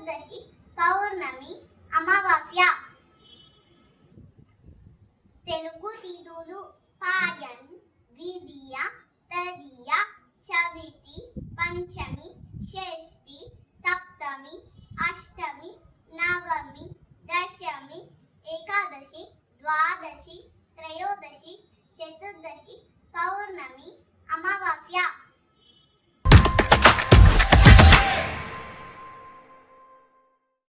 చతుర్దశి, పౌర్ణమి, అమావాస్య. తెలుగు తిథులు పాడ్యమి, ద్వితీయ, తదియ, చవితి, పంచమి, షష్ఠి.